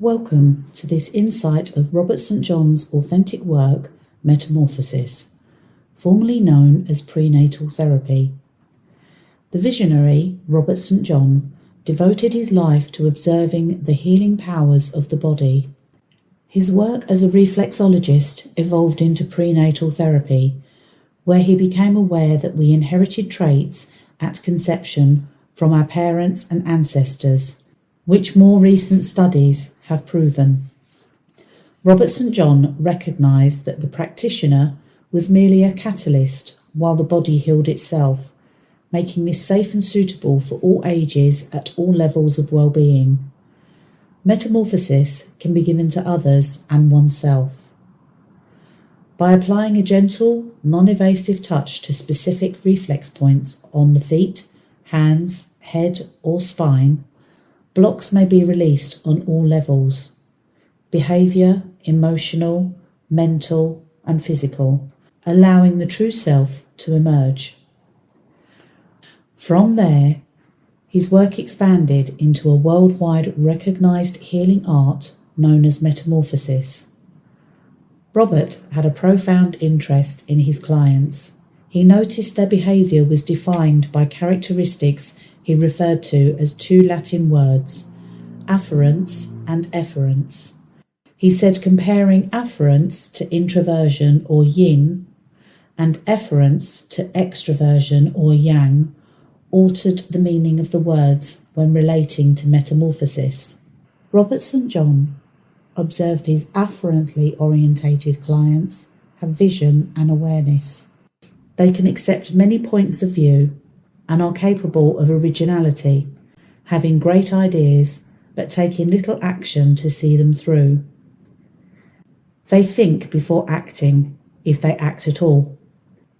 Welcome to this insight of Robert St. John's authentic work, Metamorphosis, formerly known as prenatal therapy. The visionary, Robert St. John, devoted his life to observing the healing powers of the body. His work as a reflexologist evolved into prenatal therapy, where he became aware that we inherited traits at conception from our parents and ancestors, which more recent studies have proven. Robert St. John recognised that the practitioner was merely a catalyst while the body healed itself, making this safe and suitable for all ages at all levels of well-being. Metamorphosis can be given to others and oneself. By applying a gentle, non-invasive touch to specific reflex points on the feet, hands, head or spine, blocks may be released on all levels: behaviour, emotional, mental and physical, allowing the true self to emerge. From there, his work expanded into a worldwide recognised healing art known as metamorphosis. Robert had a profound interest in his clients. He noticed their behaviour was defined by characteristics he referred to as two Latin words, afference and efference. He said comparing afference to introversion or yin and efference to extroversion or yang altered the meaning of the words when relating to metamorphosis. Robert St. John observed his afferently orientated clients have vision and awareness. They can accept many points of view and are capable of originality, having great ideas but taking little action to see them through. They think before acting, if they act at all.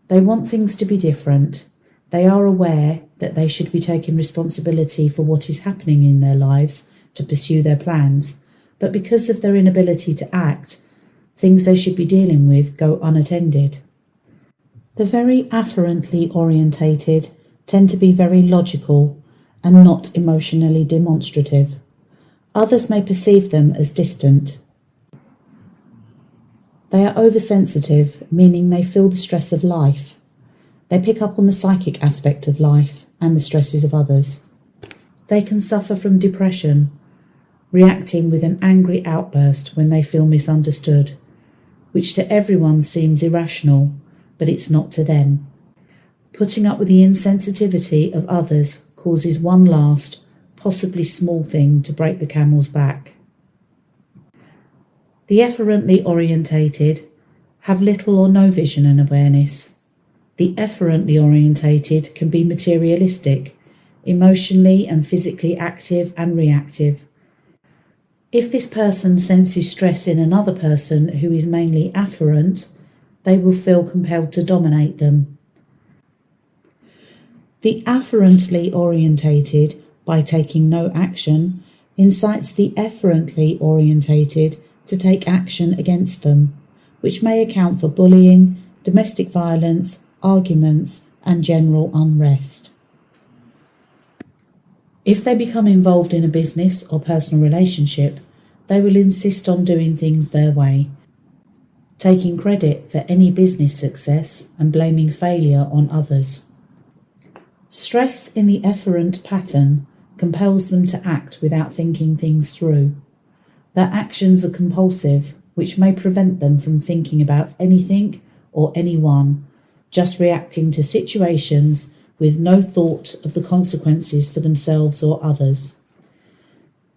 They want things to be different. They are aware that they should be taking responsibility for what is happening in their lives to pursue their plans, but because of their inability to act, things they should be dealing with go unattended. The very afferently orientated tend to be very logical and not emotionally demonstrative. Others may perceive them as distant. They are oversensitive, meaning they feel the stress of life. They pick up on the psychic aspect of life and the stresses of others. They can suffer from depression, reacting with an angry outburst when they feel misunderstood, which to everyone seems irrational, but it's not to them. Putting up with the insensitivity of others causes one last, possibly small thing to break the camel's back. The efferently orientated have little or no vision and awareness. The efferently orientated can be materialistic, emotionally and physically active and reactive. If this person senses stress in another person who is mainly afferent, they will feel compelled to dominate them. The afferently orientated, by taking no action, incites the efferently orientated to take action against them, which may account for bullying, domestic violence, arguments, and general unrest. If they become involved in a business or personal relationship, they will insist on doing things their way, taking credit for any business success and blaming failure on others. Stress in the efferent pattern compels them to act without thinking things through. Their actions are compulsive, which may prevent them from thinking about anything or anyone, just reacting to situations with no thought of the consequences for themselves or others.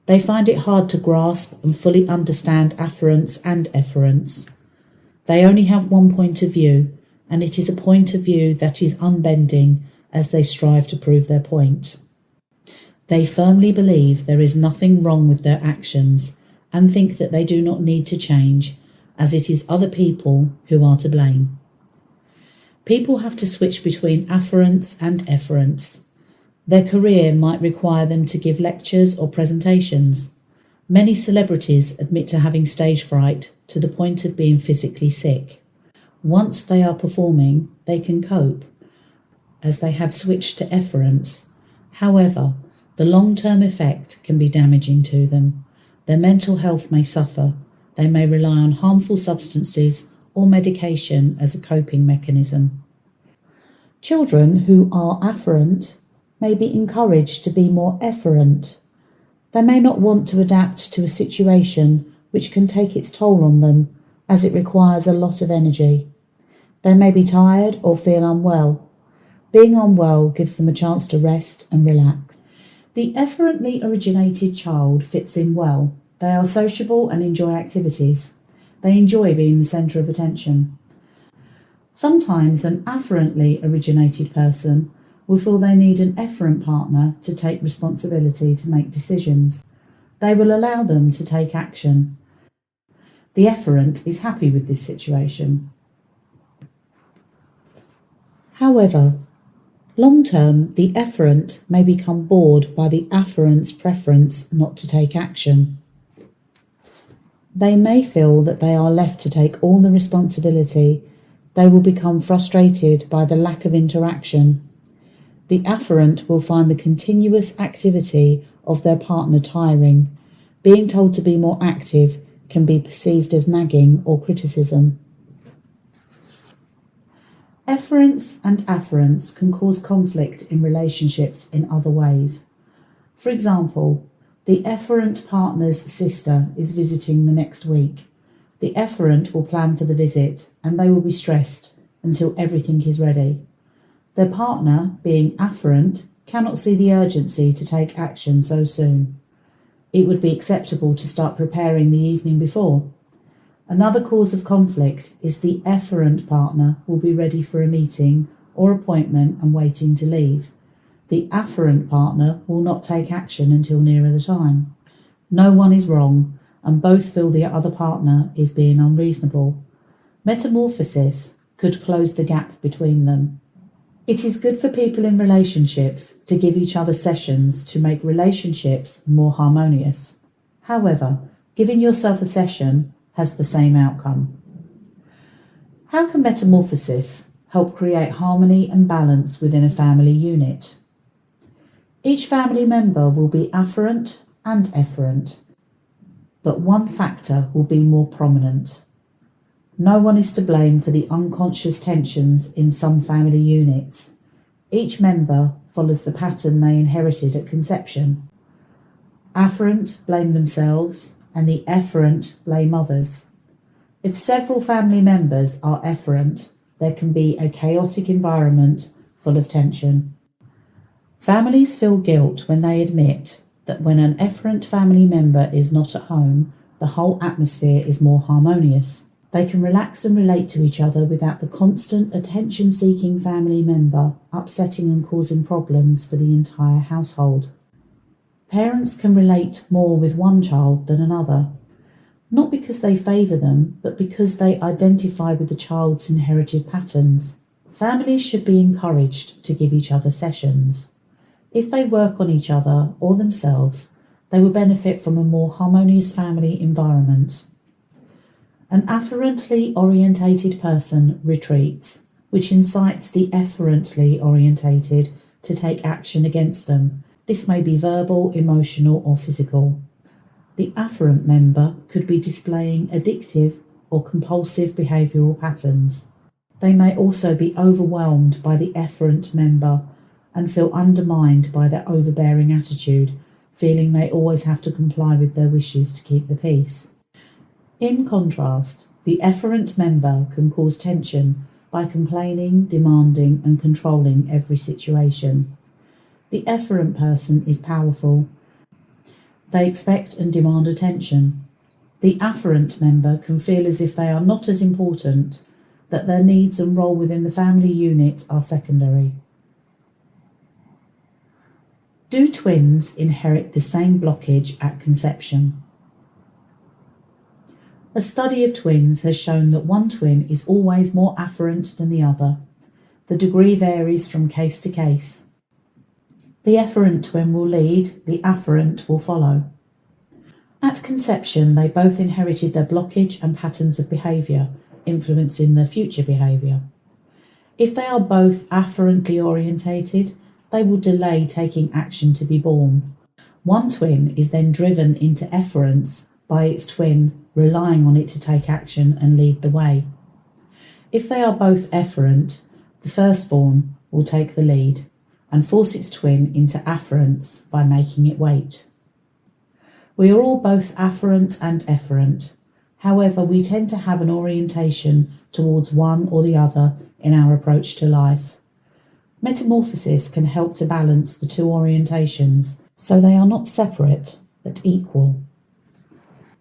They find it hard to grasp and fully understand afference and efference. They only have one point of view, and it is a point of view that is unbending as they strive to prove their point. They firmly believe there is nothing wrong with their actions and think that they do not need to change, as it is other people who are to blame. People have to switch between afference and efference. Their career might require them to give lectures or presentations. Many celebrities admit to having stage fright to the point of being physically sick. Once they are performing, they can cope, as they have switched to efference. However, the long-term effect can be damaging to them. Their mental health may suffer. They may rely on harmful substances or medication as a coping mechanism. Children who are afferent may be encouraged to be more efferent. They may not want to adapt to a situation which can take its toll on them, as it requires a lot of energy. They may be tired or feel unwell. Being unwell gives them a chance to rest and relax. The efferently originated child fits in well. They are sociable and enjoy activities. They enjoy being the centre of attention. Sometimes an afferently originated person will feel they need an efferent partner to take responsibility to make decisions. They will allow them to take action. The efferent is happy with this situation. However, long-term, the efferent may become bored by the afferent's preference not to take action. They may feel that they are left to take all the responsibility. They will become frustrated by the lack of interaction. The afferent will find the continuous activity of their partner tiring. Being told to be more active can be perceived as nagging or criticism. Efferents and afferents can cause conflict in relationships in other ways. For example, the efferent partner's sister is visiting the next week. The efferent will plan for the visit and they will be stressed until everything is ready. Their partner, being afferent, cannot see the urgency to take action so soon. It would be acceptable to start preparing the evening before. Another cause of conflict is the efferent partner will be ready for a meeting or appointment and waiting to leave. The afferent partner will not take action until nearer the time. No one is wrong, and both feel the other partner is being unreasonable. Metamorphosis could close the gap between them. It is good for people in relationships to give each other sessions to make relationships more harmonious. However, giving yourself a session has the same outcome. How can metamorphosis help create harmony and balance within a family unit? Each family member will be afferent and efferent, but one factor will be more prominent. No one is to blame for the unconscious tensions in some family units. Each member follows the pattern they inherited at conception. Afferent blame themselves and the efferent blame others. If several family members are efferent, there can be a chaotic environment full of tension. Families feel guilt when they admit that when an efferent family member is not at home, the whole atmosphere is more harmonious. They can relax and relate to each other without the constant attention-seeking family member upsetting and causing problems for the entire household. Parents can relate more with one child than another, not because they favour them, but because they identify with the child's inherited patterns. Families should be encouraged to give each other sessions. If they work on each other or themselves, they will benefit from a more harmonious family environment. An afferently orientated person retreats, which incites the efferently orientated to take action against them. This may be verbal, emotional, or physical. The afferent member could be displaying addictive or compulsive behavioural patterns. They may also be overwhelmed by the efferent member and feel undermined by their overbearing attitude, feeling they always have to comply with their wishes to keep the peace. In contrast, the efferent member can cause tension by complaining, demanding, and controlling every situation. The efferent person is powerful. They expect and demand attention. The afferent member can feel as if they are not as important, that their needs and role within the family unit are secondary. Do twins inherit the same blockage at conception? A study of twins has shown that one twin is always more afferent than the other. The degree varies from case to case. The efferent twin will lead, the afferent will follow. At conception, they both inherited their blockage and patterns of behaviour, influencing their future behaviour. If they are both afferently orientated, they will delay taking action to be born. One twin is then driven into efference by its twin, relying on it to take action and lead the way. If they are both efferent, the firstborn will take the lead and force its twin into afference by making it wait. We are all both afferent and efferent. However, we tend to have an orientation towards one or the other in our approach to life. Metamorphosis can help to balance the two orientations so they are not separate but equal.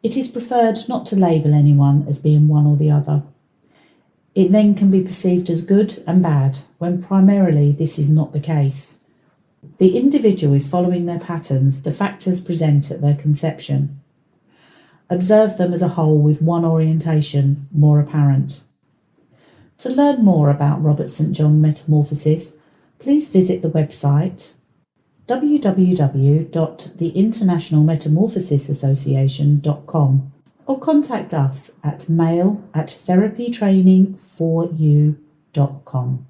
It is preferred not to label anyone as being one or the other. It then can be perceived as good and bad when primarily this is not the case. The individual is following their patterns, the factors present at their conception. Observe them as a whole with one orientation more apparent. To learn more about Robert St. John Metamorphosis, please visit the website www.theinternationalmetamorphosis-association.com or contact us at mail@therapytrainingforyou.com.